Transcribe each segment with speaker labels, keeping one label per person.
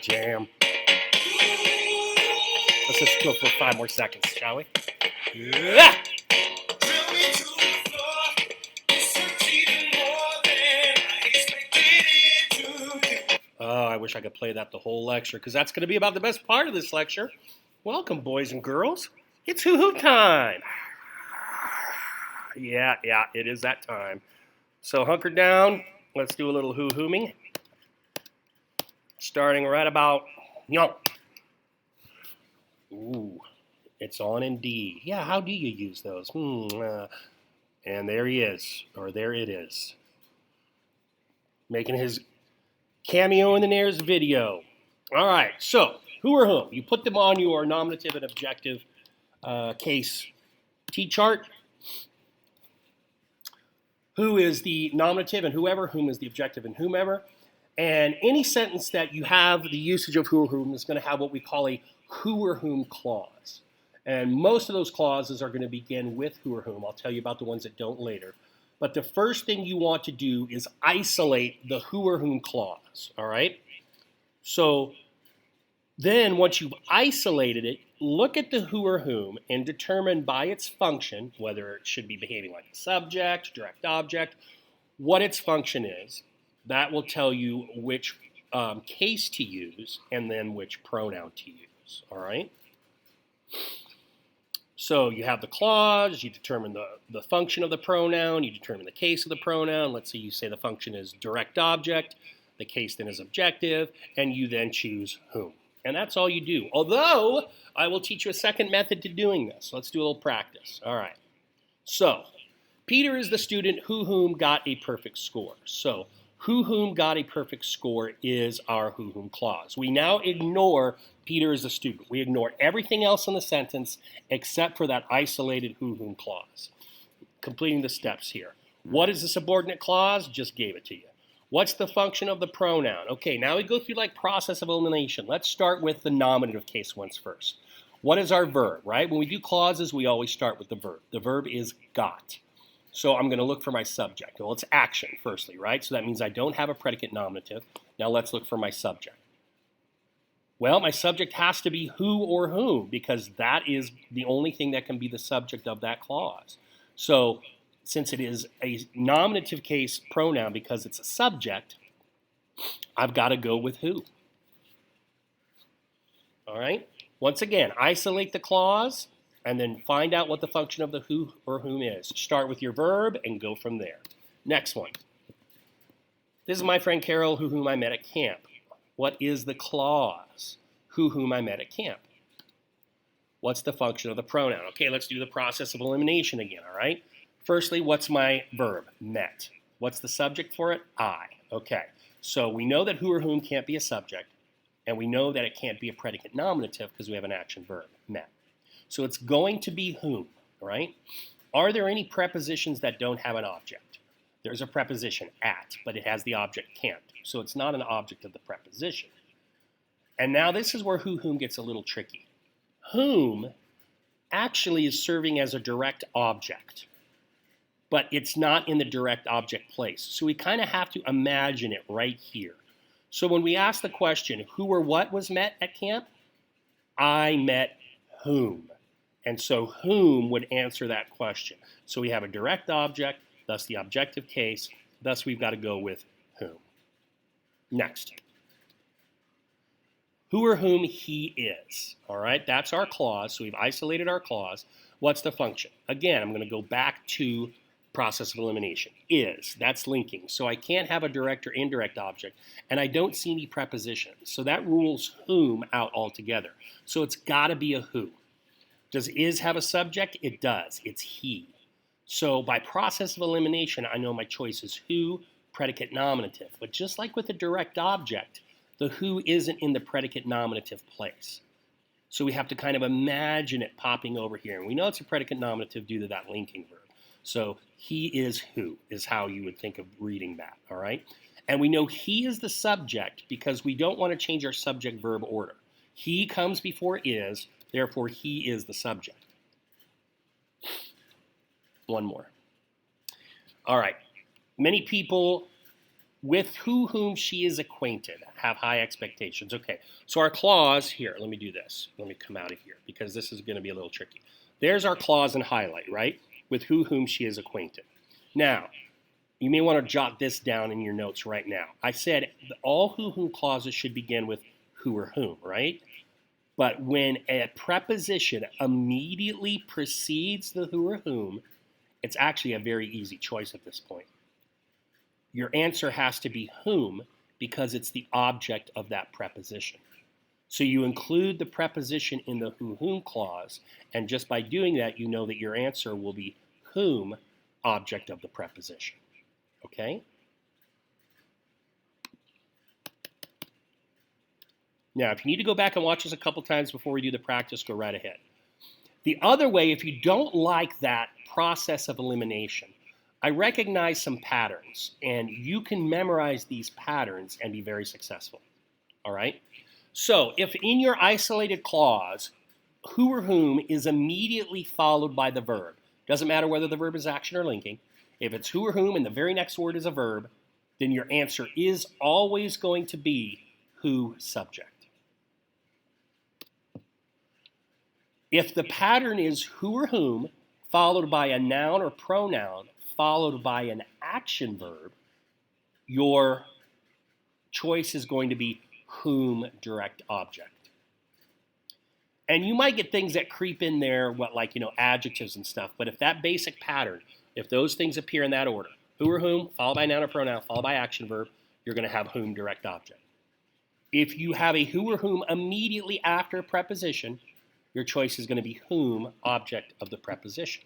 Speaker 1: jam. Let's just go for 5 more seconds, shall we? Yeah. Oh, I wish I could play that the whole lecture, because that's going to be about the best part of this lecture. Welcome, boys and girls. It's WhoWhom time. Yeah, it is that time. So hunker down. Let's do a little WhoWhoming. Starting right about, ooh, it's on in D. Yeah, how do you use those? And there he is, or there it is. Making his cameo in the nearest video. All right, so who or whom? You put them on your nominative and objective case T-chart. Who is the nominative and whoever, whom is the objective and whomever. And any sentence that you have the usage of who or whom is going to have what we call a who or whom clause. And most of those clauses are going to begin with who or whom. I'll tell you about the ones that don't later. But the first thing you want to do is isolate the who or whom clause, all right? So then once you've isolated it, look at the who or whom and determine by its function, whether it should be behaving like a subject, direct object, what its function is. That will tell you which case to use and then which pronoun to use, all right? So you have the clause, you determine the function of the pronoun, you determine the case of the pronoun. Let's say you say the function is direct object, the case then is objective, and you then choose whom. And that's all you do. Although, I will teach you a second method to doing this. Let's do a little practice. All right. So, Peter is the student whom got a perfect score. So, whom got a perfect score is our whom clause. We now ignore Peter is the student. We ignore everything else in the sentence except for that isolated whom clause. Completing the steps here. What is the subordinate clause? Just gave it to you. What's the function of the pronoun? Okay, now we go through like process of elimination. Let's start with the nominative case ones first. What is our verb, right? When we do clauses, we always start with the verb. The verb is got. So I'm going to look for my subject. Well, it's action, firstly, right? So that means I don't have a predicate nominative. Now let's look for my subject. Well, my subject has to be who or whom, because that is the only thing that can be the subject of that clause. So since it is a nominative case pronoun because it's a subject, I've got to go with who. All right? Once again, isolate the clause and then find out what the function of the who or whom is. Start with your verb and go from there. Next one. This is my friend Carol, whom I met at camp. What is the clause? Whom I met at camp. What's the function of the pronoun? Okay, let's do the process of elimination again, all right? Firstly, what's my verb? Met. What's the subject for it? I. Okay, so we know that who or whom can't be a subject, and we know that it can't be a predicate nominative because we have an action verb, met. So it's going to be whom, right? Are there any prepositions that don't have an object? There's a preposition, at, but it has the object can't. So it's not an object of the preposition. And now this is where whom gets a little tricky. Whom actually is serving as a direct object, but it's not in the direct object place. So we kind of have to imagine it right here. So when we ask the question, who or what was met at camp? I met whom. And so whom would answer that question. So we have a direct object, thus the objective case, thus we've got to go with whom. Next. Who or whom he is. All right, that's our clause. So we've isolated our clause. What's the function? Again, I'm going to go back to process of elimination. Is, that's linking. So I can't have a direct or indirect object, and I don't see any prepositions. So that rules whom out altogether. So it's got to be a who. Does is have a subject? It does. It's he. So by process of elimination, I know my choice is who, predicate nominative. But just like with a direct object, the who isn't in the predicate nominative place. So we have to kind of imagine it popping over here. And we know it's a predicate nominative due to that linking verb. So he is who is how you would think of reading that, all right? And we know he is the subject because we don't want to change our subject-verb order. He comes before is, therefore he is the subject. One more. All right. Many people With whom she is acquainted, have high expectations. Okay, so our clause here, let me do this. Let me come out of here because this is going to be a little tricky. There's our clause in highlight, right? With whom she is acquainted. Now, you may want to jot this down in your notes right now. I said all whom clauses should begin with who or whom, right? But when a preposition immediately precedes the who or whom, it's actually a very easy choice at this point. Your answer has to be whom because it's the object of that preposition. So you include the preposition in the whom clause, and just by doing that, you know that your answer will be whom, object of the preposition. Okay? Now, if you need to go back and watch this a couple times before we do the practice, go right ahead. The other way, if you don't like that process of elimination, I recognize some patterns, and you can memorize these patterns and be very successful. All right? So, if in your isolated clause, who or whom is immediately followed by the verb, doesn't matter whether the verb is action or linking, if it's who or whom and the very next word is a verb, then your answer is always going to be who subject. If the pattern is who or whom followed by a noun or pronoun followed by an action verb, your choice is going to be whom direct object. And you might get things that creep in there, adjectives and stuff, but if that basic pattern, if those things appear in that order, who or whom, followed by noun or pronoun, followed by action verb, you're going to have whom direct object. If you have a who or whom immediately after a preposition, your choice is going to be whom, object of the preposition.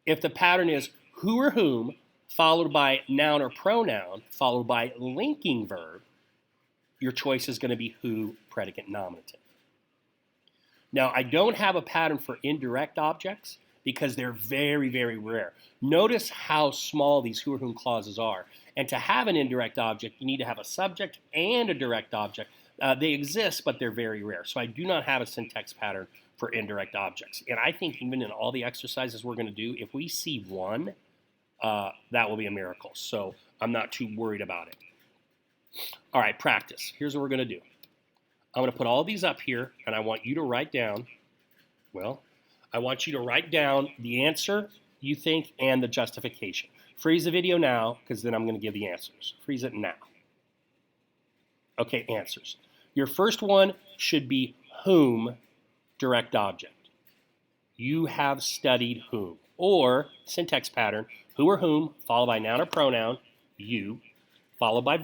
Speaker 1: If the pattern is who or whom, followed by noun or pronoun, followed by linking verb, your choice is going to be who, predicate nominative. Now, I don't have a pattern for indirect objects because they're very, very rare. Notice how small these who or whom clauses are. And to have an indirect object, you need to have a subject and a direct object. They exist, but they're very rare. So I do not have a syntax pattern for indirect objects. And I think even in all the exercises we're going to do, if we see one, that will be a miracle. So I'm not too worried about it. All right, practice. Here's what we're going to do. I'm going to put all these up here, and I want you to write down, I want you to write down the answer you think and the justification. Freeze the video now, because then I'm going to give the answers. Freeze it now. Okay, answers. Your first one should be whom, direct object. You have studied whom. Or, syntax pattern, who or whom, followed by noun or pronoun, you, followed by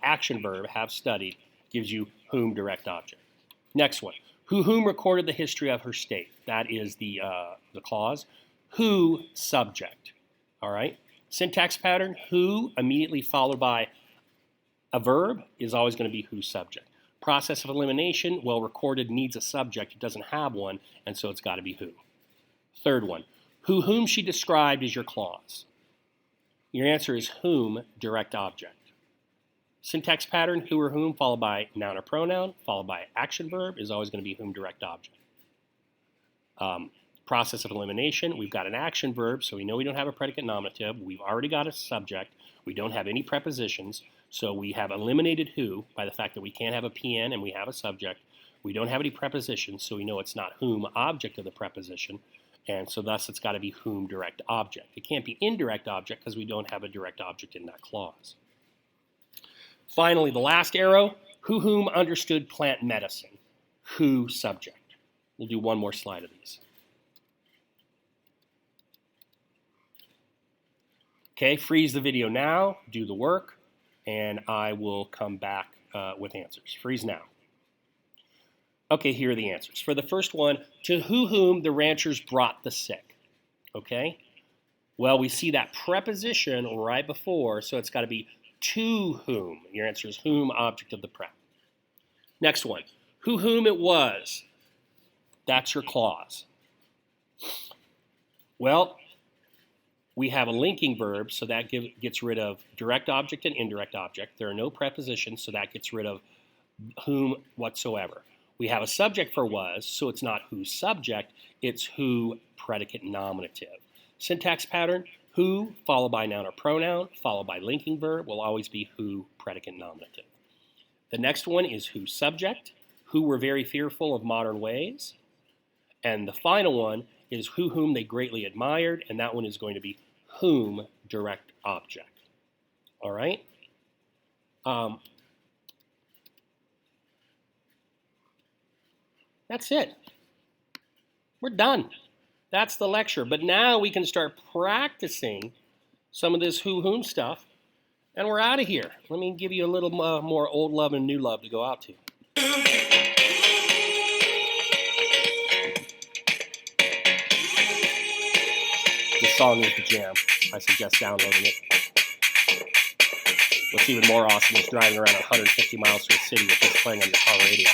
Speaker 1: action verb, have studied, gives you whom, direct object. Next one, whom recorded the history of her state. That is the clause. Who, subject. All right? Syntax pattern, who, immediately followed by a verb, is always going to be who, subject. Process of elimination, well, recorded needs a subject. It doesn't have one, and so it's got to be who. Third one, whom she described is your clause. Your answer is whom, direct object. Syntax pattern, who or whom, followed by noun or pronoun, followed by action verb, is always going to be whom, direct object. Process of elimination, we've got an action verb, so we know we don't have a predicate nominative. We've already got a subject. We don't have any prepositions, so we have eliminated who by the fact that we can't have a PN and we have a subject. We don't have any prepositions, so we know it's not whom, object of the preposition, and so thus it's got to be whom, direct object. It can't be indirect object because we don't have a direct object in that clause. Finally, the last arrow, whom understood plant medicine. Who, subject. We'll do one more slide of these. Okay, freeze the video now, do the work, and I will come back with answers. Freeze now. Okay, here are the answers. For the first one, to whom the ranchers brought the sick. Okay? Well, we see that preposition right before, so it's got to be to whom. Your answer is whom, object of the prep. Next one, whom it was. That's your clause. Well, we have a linking verb, so that gets rid of direct object and indirect object. There are no prepositions, so that gets rid of whom whatsoever. We have a subject for was, so it's not who subject, it's who predicate nominative. Syntax pattern, Who followed by noun or pronoun, followed by linking verb, will always be who predicate nominative. The next one is who subject, who were very fearful of modern ways. And the final one is whom they greatly admired, and that one is going to be whom direct object. All right? That's it. We're done. That's the lecture. But now we can start practicing some of this whom stuff, and we're out of here. Let me give you a little more old love and new love to go out to. This song is the jam. I suggest downloading it. What's even more awesome is driving around 150 miles to a city with this playing on your car radio.